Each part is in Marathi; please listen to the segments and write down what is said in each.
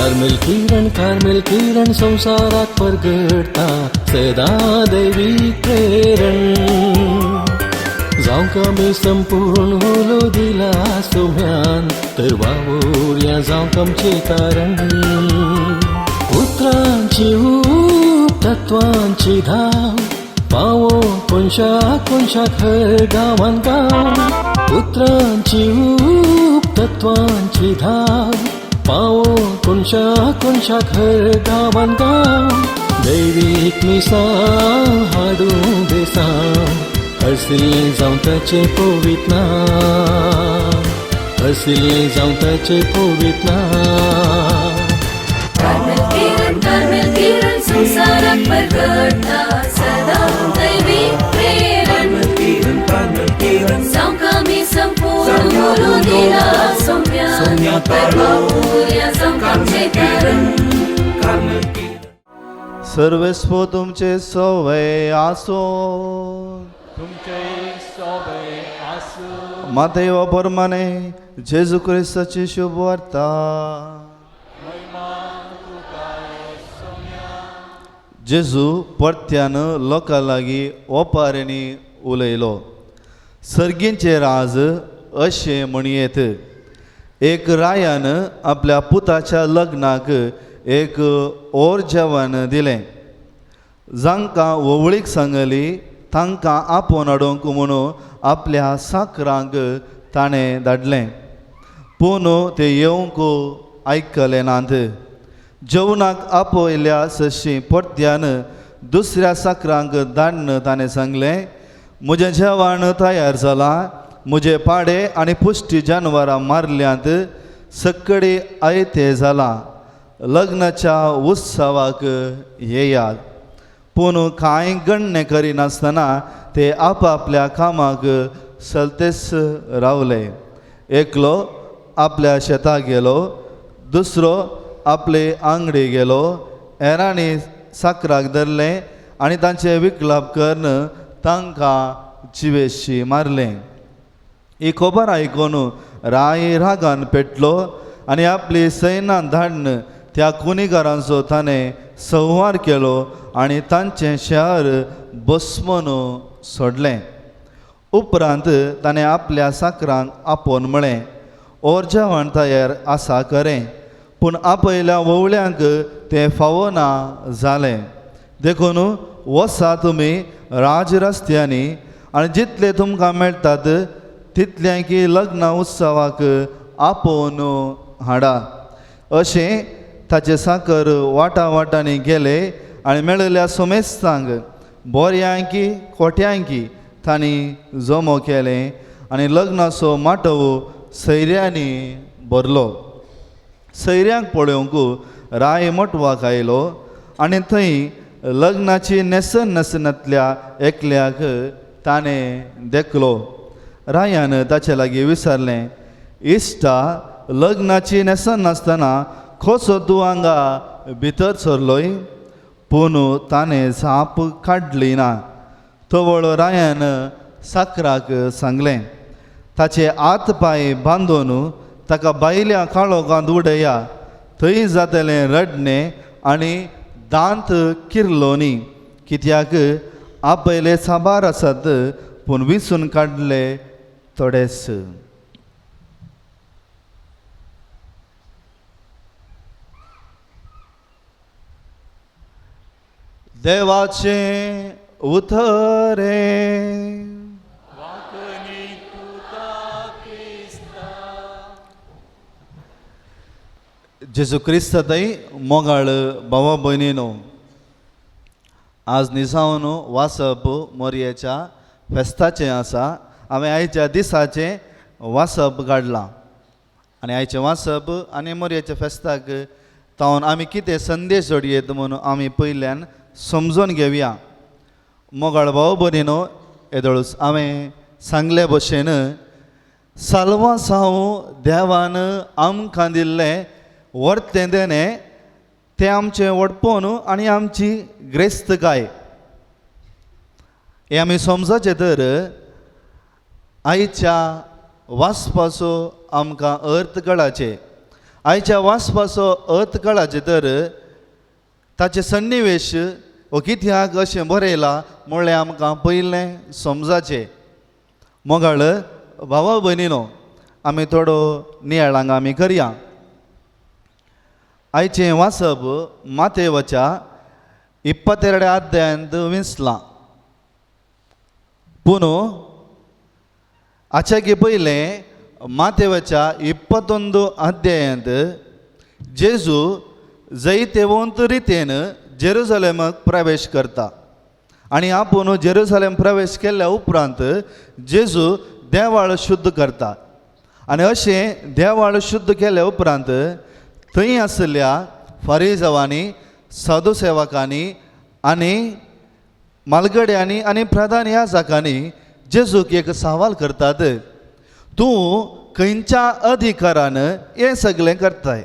कार्मेल किरण संसारात परगडता सदा दैवी प्रेरण जावं आमी संपूर्ण होलो दिला सोम्यान तर वावुरया जावं आमचे कारण उतरांची ऊब तत्वांची धाव पावो कोणशाक हर गांवान गांव उतरांची ऊब तत्वांची धाव पावो कोणशाक हर गांवान गांव दैवीक मिसां हाडूं बेसांव हरसिल्लें जावं ताचें पवित्र नांव हरसिल्लें जावं ताचें पवित्र नांव कार्मेल किरण संसारात परगडता सदा दैवीक प्रेरण जावं आमी संपूर्ण होलो दिला सोम्या तर वावुरया जावं आमचे कारण सर्वेस्व तुमचे सवय आसो मातेव प्रमाणे जेजू क्रिस्ताची शुभ वार्ता जेजू परत्यान लोकां लागीं ओपारेंनी उलयलो सर्गींचे राज अशें म्हणयेत एक रायान आपल्या पुताच्या लग्नाक एक ओर जेवण दिलें जांकां वोवळीक सांगली तांकां आपोवन हाडूंक म्हणून आपल्या साकरांक ताणें धाडलें पूण ते येवंक आयकले नात जेवणाक आपयल्या सशी परत्यान दुसऱ्या साकरांक धाडन ताणें सांगलें म्हजें जेवण तयार जालां म्हजे पाडे आनी पुश्टी जानवरां मारल्यांत सक्कडी आयतें जालां लग्नाच्या उत्सवाक येयात पूण कांय गण्य करिनासतना ते आपआपल्या कामाक सलतेस रावले एकलो आपल्या शेताक गेलो दुसरो आपले आंगडी गेलो हेरांनी साकराक धरलें आनी तांचे विकलाप करून तांकां जिवेशी मारलें ही खबर आयकून राय रागान पेटलो आनी आपली सैन्यां धाडन त्या कुणीगारांचो ताणें संहार केलो आनी तांचें शहर भस्मून सोडलें उपरांत ताणें आपल्या साकरांक आपोवन म्हळें ओर जेवण तयार आसा खरें पूण आपयल्या वोवळ्यांक तें फावना जालें देखून वसा तुमी राज रस्त्यांनी आनी जितले तुमकां मेळटात तितल्यांकी लग्न उत्सवाक आपोवन हाडा अशें ताचे साकर वाटांनी गेले आनी मेळिल्ल्या सोमेस्तांक बोऱ्यांकी कोट्यांकी तांणी जमो केलें आनी लग्नाचो माटोव सैऱ्यांनी भरलो सैऱ्यांक पळोवंक राय मोटवाक आयलो आनी थंय लग्नाची नेसनांतल्या एकल्याक ताणें देखलो रायान ताचे लागीं विचारलें इश्टा लग्नाची नेसन नासतना कसो तूं हांगा भितर सरलोय पूण ताणें झाप काडली ना तवळ रायान साकराक सांगलें ताचे हात पांय बांदून ताका बायल्या काळोखांत उडया थंय जातलें रडणें आनी दांत किरलोनी कित्याक आपयले साबार आसात पूण विसून काडले थोडेच देवाचें उतरे जेजू क्रिस्ताताई मोगाळ भावा भयणीनो आज निसावन वासप मोरयेच्या फेस्ताचें आसा हांवें आयच्या दिसाचें वासप काडलां आनी आयचें वासप आनी मोरयेच्या फेस्ताक तावन आमी कितें संदेश जोडयेत म्हणून आमी पयल्यान समजून घेवया मोगाळ भाव भयणीनो येदोळूच हांवें सांगले भशेन साल्वां साव देवान आमकां दिल्लें वर्तें देणें तें आमचें वडपोवन आनी आमची ग्रेस्तकाय हें आमी समजचें तर आयच्या वाचपाचो आमकां अर्थ कळाचे आयच्या वाचपाचो अर्थ कळाचे तर ताचे सन्निवेश हो कित्याक अशें बरयलां म्हणलें आमकां पयलें समजाचें. मोगाळ भावा भयणीनो, आमी थोडो नियाळ हांगा आमी करया. आयचें वाचप मातेवाच्या 22 अध्यायांत विसलां. पूण हाच्याकी पयलें मातेवाच्या 21 अध्यायांत जेजू जैतेवंत रितीन जेरुसलेमाक प्रवेश करता. आनी आपूण जेरुसलेम प्रवेश केल्ल्या उपरांत जेजू देवाळ शुद्ध करता. आनी अशें देवाळ शुद्ध केल्या उपरांत थंय आसलेल्या फारिजांनी, साधुसेवकांनी आनी मालगड्यांनी आनी प्रधान याजकांनी जेजूक एक सवाल करतात. तूं खंयच्या अधिकारान हें सगळें करताय?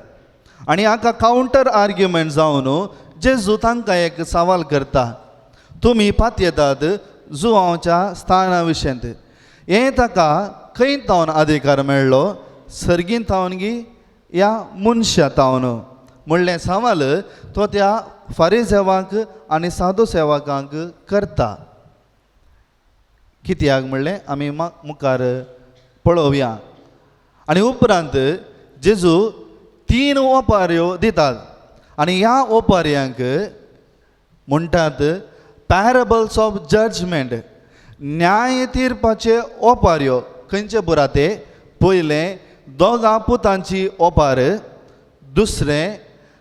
आनी हाका कावंटर आर्ग्युमेंट जावन जेजू तांकां एक सवाल करता. तुमी पातयेतात जुवांच्या स्थाना विशयंत. हें ताका खंय तावन अधिकार मेळ्ळो? सर्गीन तावन गी या मनशा तावन? म्हणलें सवाल तो त्या फारिजेवांक आनी साधू सेवकांक करता. कित्याक म्हणलें आमी मुखार पळोवया. आनी उपरांत जेजू 3 ओपाऱ्यो दितात. आनी ह्या ओपाऱ्यांक म्हणटात पॅरेबल्स ऑफ जजमेंट, न्याय तीर्पाचे ओपाऱ्यो. खंयचे बुराते? पयलें 2 पुतांची ओपार, दुसरें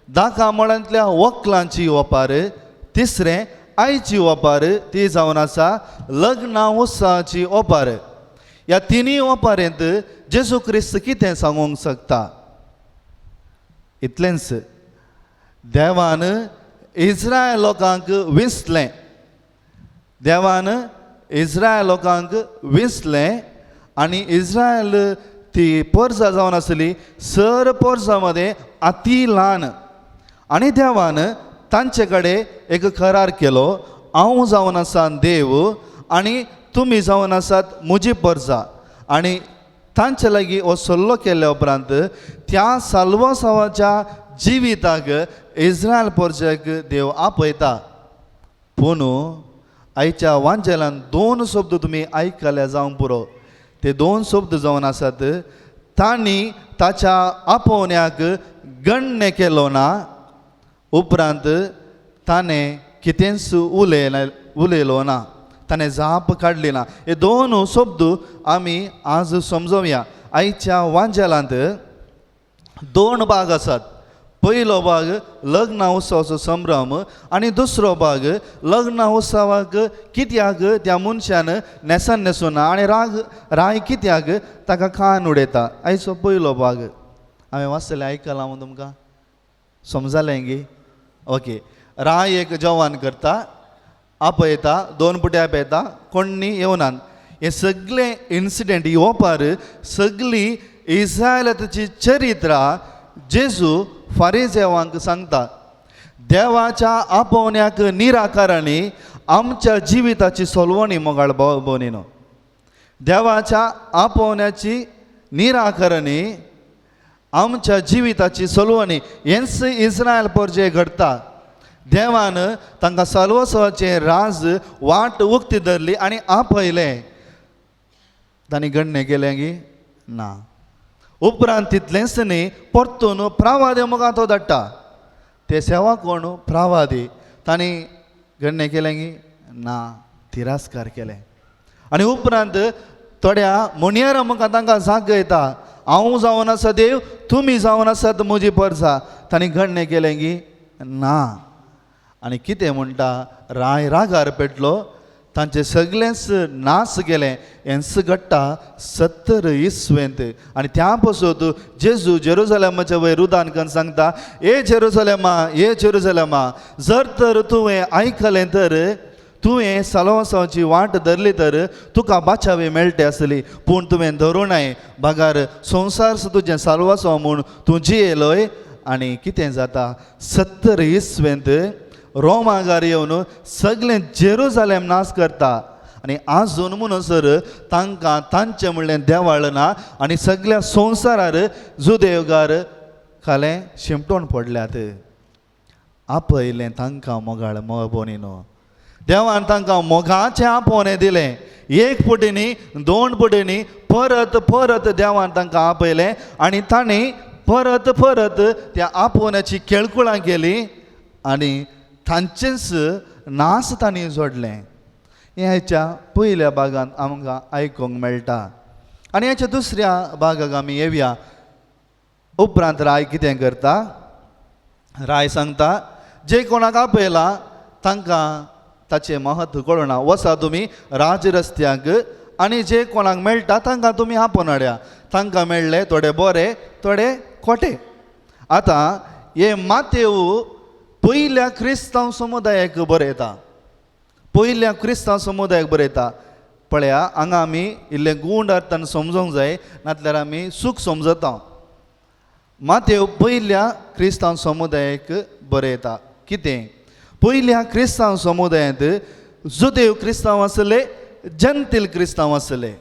10 मळांतल्या वक्लांची ओपार, तिसरें आयची ओपार ती जावन आसा लग्ना उत्सवाची ओपार. ह्या 3 ओपारेंत जेजू क्रिस्त कितें सांगूंक शकता? इतलेंच. देवान इस्रायल लोकांक विसलें. देवान इस्रायल लोकांक विसलें आनी इस्रायल ती पोरसां जावन आसली सर पोरसां मदें अती ल्हान. आनी देवान तांचे कडेन एक करार केलो, हांव जावन आसा देव आनी तुमी जावन आसात म्हजी पोरसां. आनी तांचे लागीं हो सल्लो केल्या उपरांत त्या साल्वासावाच्या जिविताक इस्रायल पोरसाक देव आपयता. पूण आयच्या वांजेलान 2 शब्द तुमी आयकले जावंक पुरो. ते 2 शब्द जावन आसात, तांणी ताच्या आपोवण्याक गण्य केलो ना, उपरांत ताणें कितेंच उलयलो ना, ताणें जाप काडली ना. हे 2 शब्द आमी आज समजोवया. आयच्या वांजेलांत 2 भाग आसात. पयलो भाग लग्न उत्सवाचो संभ्रम आनी दुसरो भाग लग्न उत्सवाक कित्याक त्या मनशान नेसन न्हेसूना आनी राय कित्याक ताका कान उडयता. आयचो पयलो भाग हांवें वाचलें आयकलां हांव तुमकां. समजलें गी? ओके. राय एक जवान करता, आपयता, 2 पुटे आपयता, कोणी येवनात. हे सगळे इन्सिडेंट ही ओपार सगळी इस्रायलाची चरित्रां जेजू फारिजेवांक सांगता. देवाच्या आपोवण्याक निराकारांनी आमच्या जिविताची सोलवणी मोगाळ भोवणीनो. देवाच्या आपोवण्याची निराकारांनी आमच्या जिविताची सोलवणी हेंच इस्रायल पोरजे घडता. देवान तांकां सर्वस्वाचें राज वाट उक्ती धरली आनी आपयलें. तांणी गण्य केलें गी ना. उपरांत तितलेंच न्ही, परतून प्रवादी मोगां तो धाडटा. ते सेवा कोण? प्रवादी. तांणी गण्य केलें गी ना, तिरस्कार केलें. आनी उपरांत थोड्या मुनियेर मुखार तांकां जागयता, हांव जावन आसा देव, तुमी जावन आसात म्हजी पोरसां. तांणी गण्य केलें गी ना. आनी कितें म्हणटा? राय रागार पेटलो, तांचे सगळेंच नास केलें. हेंच घडटा 70 इस्वेंत. आनी त्या पासून जेजू जेरुसलेमाच्या वयर रुदान करून सांगता, ए जेरुसलेमा, ए जेरुसलेमा, जर तर तुवें आयकलें तर, तुवें साल्वासाची वाट धरली तर तुका बाचावी मेळटी आसली. पूण तुवें धरूनाय, भागार संवसार तुजें साल्वासो म्हूण तूं जियेलोय. आनी कितें जाता? 70 इस्वेंत रोमागार येवन सगळें जेरुसलेम नास करता. आनी आजून म्हणसर तांकां तांचें म्हणलें देवाळ ना. आनी सगळ्या संवसारार जुदेवगार खालें शिमटोन पडल्यात आपयलें तांकां मोगाळ मोगबोनीनो देवान तांकां मोगाचें आपोवणें दिलें एक पटींनी 2 पटींनी परत परत देवान तांकां आपयलें आनी तांणी परत परत त्या आपोवण्याची केळकुळां केली आनी तांचेच नास तांणी जोडलें हें हेच्या पयल्या भागांत आमकां आयकूंक मेळटा आनी हेच्या दुसऱ्या भागाक आमी येवया उपरांत राय कितें करता राय सांगता जे कोणाक आपयलां तांकां ताचें महत्व कळना वसा तुमी राजरस्त्याक आनी जे कोणाक मेळटा तांकां तुमी आपोवन हाडया तांकां मेळ्ळे थोडे बरे थोडे खोटे आतां हे मातेव पयल्या क्रिस्तांव समुदायाक बरयता पयल्या क्रिस्तांव समुदायाक बरयता पळया हांगा आमी इल्लें गूण अर्थान समजूंक जाय नाजाल्यार आमी चूक समजता मातेव पयल्या क्रिस्तांव समुदायाक बरयता कितें पयल्या क्रिस्तांव समुदायांत जुदेव क्रिस्तांव आसले जंतील क्रिस्तांव आसले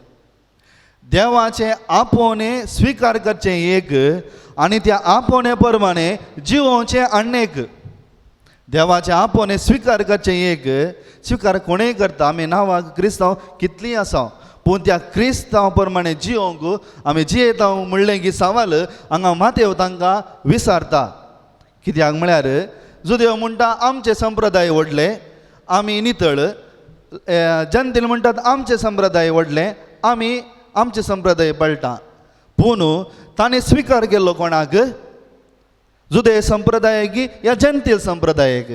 देवाचें आपोवणें स्विकार करचें एक आनी त्या आपोवणे प्रमाणे जिवोवचें आनेक देवाचें आपोवणें स्विकार करचें एक स्विकार कोणेंय करता आमी नांवां क्रिस्तांव कितलीं आसा पूण त्या क्रिस्तांव प्रमाणे जियोंक आमी जियेता म्हणलें की सवाल हांगा मातेव तांकां विचारता कित्याक म्हळ्यार जुदेव म्हणटा आमचे संप्रदाय व्हडले आमी नितळ जनतेल म्हणटात आमचे संप्रदाय व्हडले आमी आमचे संप्रदाय पळटा पूण ताणें स्विकार केल्लो कोणाक जुदे संप्रदायाक या जनतेल संप्रदायाक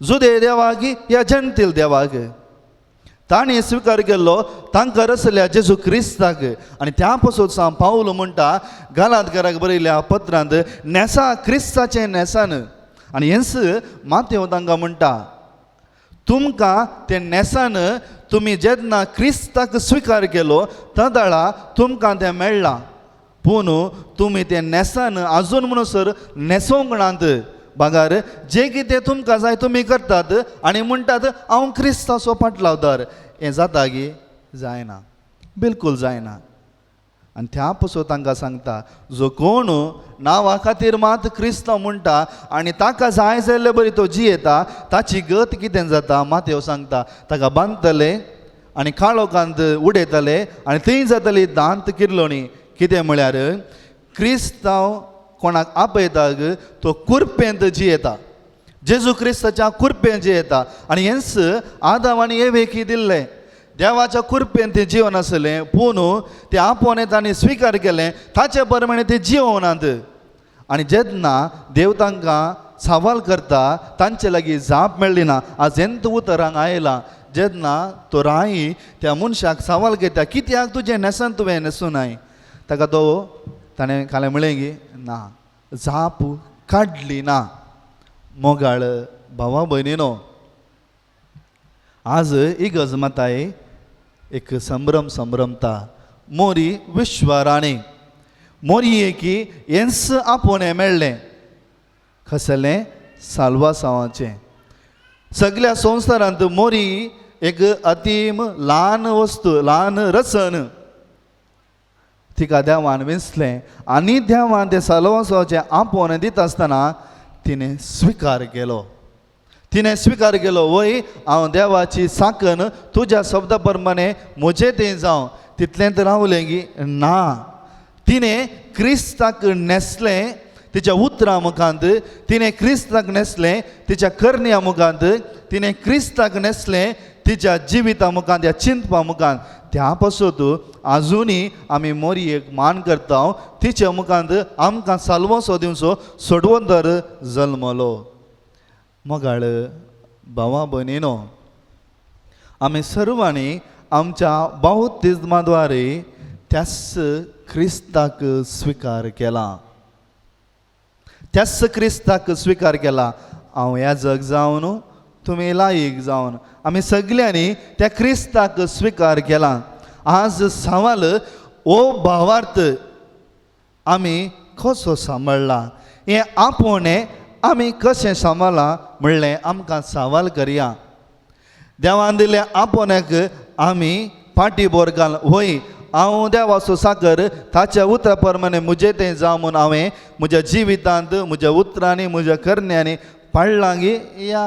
जुदे देवाक या जनतेल देवाक ताणें स्विकार केल्लो तांकां रचल्या जेजू क्रिस्ताक आनी त्या पासून सावन पावल म्हणटा गालातकाराक बरयल्या पत्रांत नेसा क्रिस्ताचें नेसान आनी हेंच मातेव तांकां म्हणटा तुमकां तें नेसान तुमी जेन्ना क्रिस्ताक स्विकार केलो तदाळा तुमकां तें मेळ्ळां पूण तुमी तें नेसान आजून म्हणसर नेसोंक नात भागार जें कितें तुमकां जाय तुमी करतात आनी म्हणटात हांव क्रिस्ताचो पाटलावदार हें जाता गी जायना बिलकूल जायना आनी त्या पासून तांकां सांगता जो कोण नांवा खातीर मात क्रिस्तांव म्हणटा आनी ताका जाय जाल्ले बरी तो जियेता ताची गत कितें जाता मातेव सांगता ताका बांदतले आनी काळोखांत उडयतले आनी थंय जातली दांत किर्लोणी कितें म्हळ्यार क्रिस्तांव कोणाक आपयताक तो कुरपेंत जियेता जेजू क्रिस्ताच्या कुरपेंत जियेता आनी हेंच आदाम आनी एवेक दिल्लें देवाच्या कुरपेन तें जिवन आसलें पूण तें आपोवणें तांणी स्विकार केलें ताचे प्रमाणे तें जिवनात आनी जेन्ना देव तांकां सवाल करता तांचे लागीं जाप मेळ्ळी ना आज एंत उतर हांगा आयलां जेन्ना तो राई त्या मनशाक सवाल घेता कित्याक तुजें नेसान तुवें न्हेसूनाय ताका तो ताणें कालें म्हळें की ना जाप काडली ना मोगाळ भावा भयणीनो आज इगज माताय एक संभ्रमता मोरी विश्वराणी मोरी एकी हेंच आपोवणें मेळ्ळें कसलें साल्वासांवाचें सगळ्या संवसारांत मोरी एक अतीम ल्हान वस्तू ल्हान रसन तिका देवान विंचलें आनी देवान तें साल्वासांवाचें आपोवणें दिता आसतना तिणें स्विकार केलो तिणें स्विकार केलो वय हांव देवाची साकन तुज्या शब्दा प्रमाणे म्हजें तें जावं तितलेंत रावलें की ना तिणें क्रिस्ताक नेसलें तिच्या उतरां मुखांत तिणें क्रिस्ताक नेसलें तिच्या करण्या मुखांत तिणें क्रिस्ताक नेसलें तिच्या जिविता मुखांत ह्या चिंतपा मुखांत त्या पासून आजुनी आमी मोरयेक मान करता तिच्या मुखांत आमकां साल्वोसो दिवचो सोडवंतर जल्मलो मोगाळ भावा भयणीनो आमी सर्वांनी आमच्या बावतिस्माद्वारे त्याच क्रिस्ताक स्विकार केला त्याच क्रिस्ताक स्विकार केला हांव ह्या जग जावन तुमी लायक जावन आमी सगळ्यांनी त्या क्रिस्ताक स्विकार केला आज सवाल ओ भावार्थ आमी कसो सांबाळला हें आपोवणें आमी कशें सांबाळ्ळां म्हणलें आमकां सवाल करया देवान दिल्या आपोवण्याक आमी फाटी बोर घाल वय हांव देवाचो साकर ताच्या उतरा प्रमाणे मुजे तें जावं म्हूण हांवें म्हज्या जिवितांत म्हज्या उतरांनी म्हज्या करण्यांनी पाळलां गी या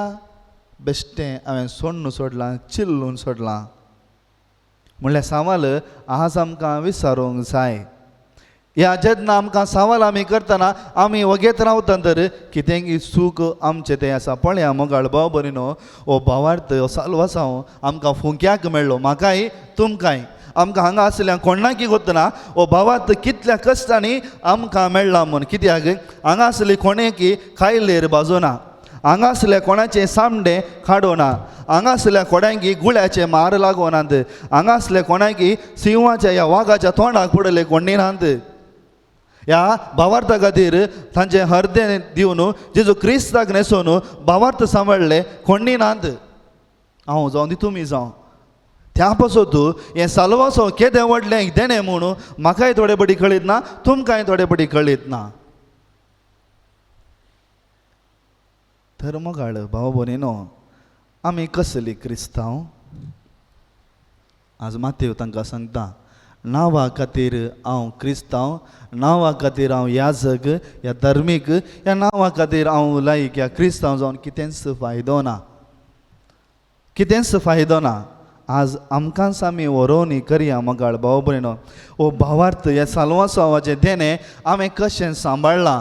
बेश्टें हांवें सोडलां चिल्लून सोडलां म्हणल्यार सावाल आज आमकां विचारूंक जाय ह्या जेन्ना आमकां सवाल आमी करतना आमी वगेत रावता तर कितेंय सूख आमचें तें आसा पळया मोगाळ भाव भयणीनो हो भावार्थ हो साल्वासांव आमकां फुंक्याक मेळ्ळो म्हाकाय तुमकांय आमकां हांगा आसल्या कोणाकी गोतना हो भावार्थ कितल्या कश्टांनी आमकां मेळ्ळा म्हूण कित्याक हांगा आसली कोणेकी खायलेर बाजोना हांगा आसल्या कोणाचें सामडें काडोना हांगा आसल्या कोणाकी गुळ्याचे मार लागोनात हांगा आसल्या कोणाकी सिंहाच्या ह्या वाघाच्या तोंडाक पडले कोणी नात ह्या भावार्था खातीर तांचें हर्दें दिवन जेजू क्रिस्ताक न्हेसोवन भावार्थ सांबाळले कोणी नात हांव जावं ती तुमी जावं त्या पासून हें साल्वासो केदें व्हडलें देणें म्हणून म्हाकाय थोडे बडी कळीत ना तुमकांय थोडे बडी कळीत ना तर मोगाळ भाव भयणीनो आमी कसली क्रिस्तांव आज मातेव तांकां सांगता नांवा खातीर हांव क्रिस्तांव नांवा खातीर हांव याजक ह्या धर्मीक ह्या नांवा खातीर हांव लायक ह्या क्रिस्तांव जावन कितेंच फायदो ना कितेंच फायदो ना आज आमकांच आमी व्हरोवणी करया मोगाळ भाव भयणीनो हो भावार्थ ह्या साल्वासांवाचें देणें हांवें कशें सांबाळलां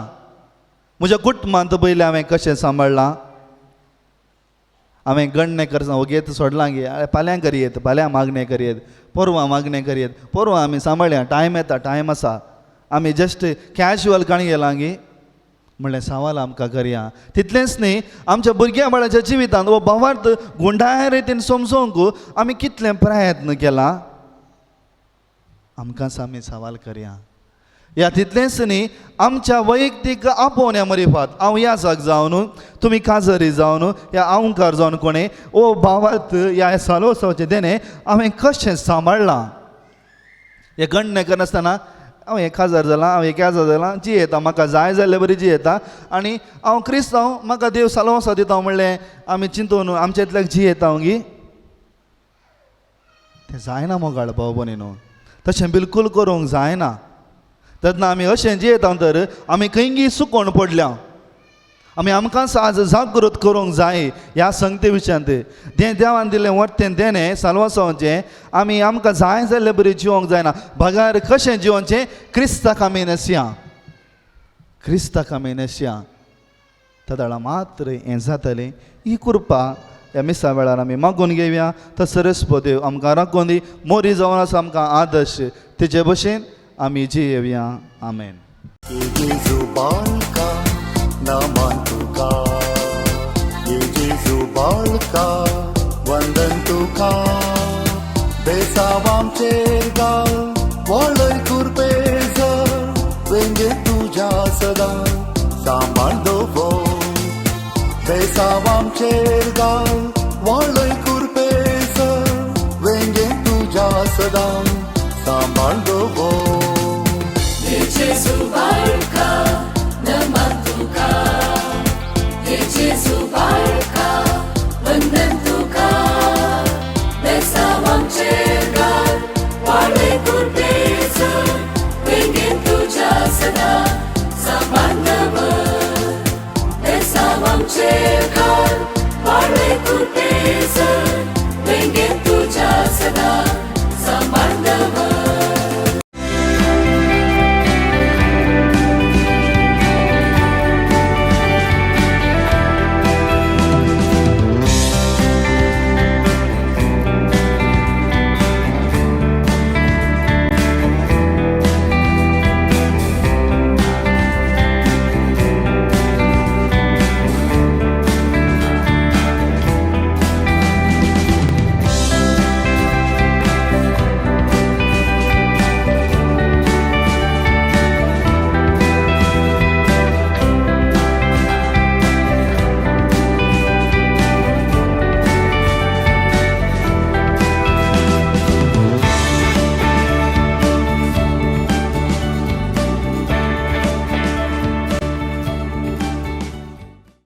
म्हज्या कुटुंबांत पयलीं हांवें कशें सांबाळलां हांवें गणने करता वगेत सोडलां गे फाल्यां करयेत फाल्यां मागणें करयेत परवां मागणें करयेत परवां आमी सांबाळया टायम येता टायम आसा आमी जस्ट कॅज्युअल काणी गेलां गे म्हणलें सवाल आमकां करया तितलेंच न्ही आमच्या भुरग्या बाळाच्या जिवितांत हो भावार्थ गुंडाळे रितीन समजोवंक आमी कितलें प्रयत्न केला आमकांच आमी सवाल करया ह्या तितलेंच न्ही आमच्या वैयक्तीक आपोवण्या मरिफात हांव याजक जावन तुमी काजरी जावन या आंवकार जावन कोणें ओ भावार्थ ह्या साल्वासांवाचें देणें हांवें कशें सांबाळलां हें गणने करनासतना हांव 1000 जालां हांव 1000 जालां जी येता म्हाका जाय जाल्यार बरी जी येता आनी हांव क्रिस्तांव म्हाका देव साल्वासा दिता म्हणलें आमी चिंतून आमच्या इतल्याक जी येता गी तें जायना मोगाळ भाव भयणीनो तशें बिलकूल करूंक जायना तेन्ना आमी अशें जियेता तर आमी खंयी सुकोवन पडल्या आमी आमकांच आज जागृत करूंक जाय ह्या संगते विशयांत जें देवान दिलें वर्तें देणें साल्वासांवाचें आमी आमकां जाय जाल्यार बरी जिवोंक जायना भगार कशें जिवोवचें क्रिस्ताक आमी नेसया क्रिस्ताक आमी नेसया तदाळा मात्र हें जातलें ही कृपा ह्या मिसा वेळार आमी मागून घेवया तर सरस्वती देव आमकां राखून दी मोरी जावन आसा आमकां आदर्श तेजे भशेन आमी जियेवया आमेन Yesu balka naman tuka Yesu balka vandan tuka Besawam chergal walay kurpeza Venge tuja sada samal dovo Besawam chergal walay kurpeza Venge tuja sada samal dovo Jesu barka naman tuka Jesu barka vandan tuka Besawam chergal walay kurpeza Vengin tuja sada samandava Besawam chergal walay kurpeza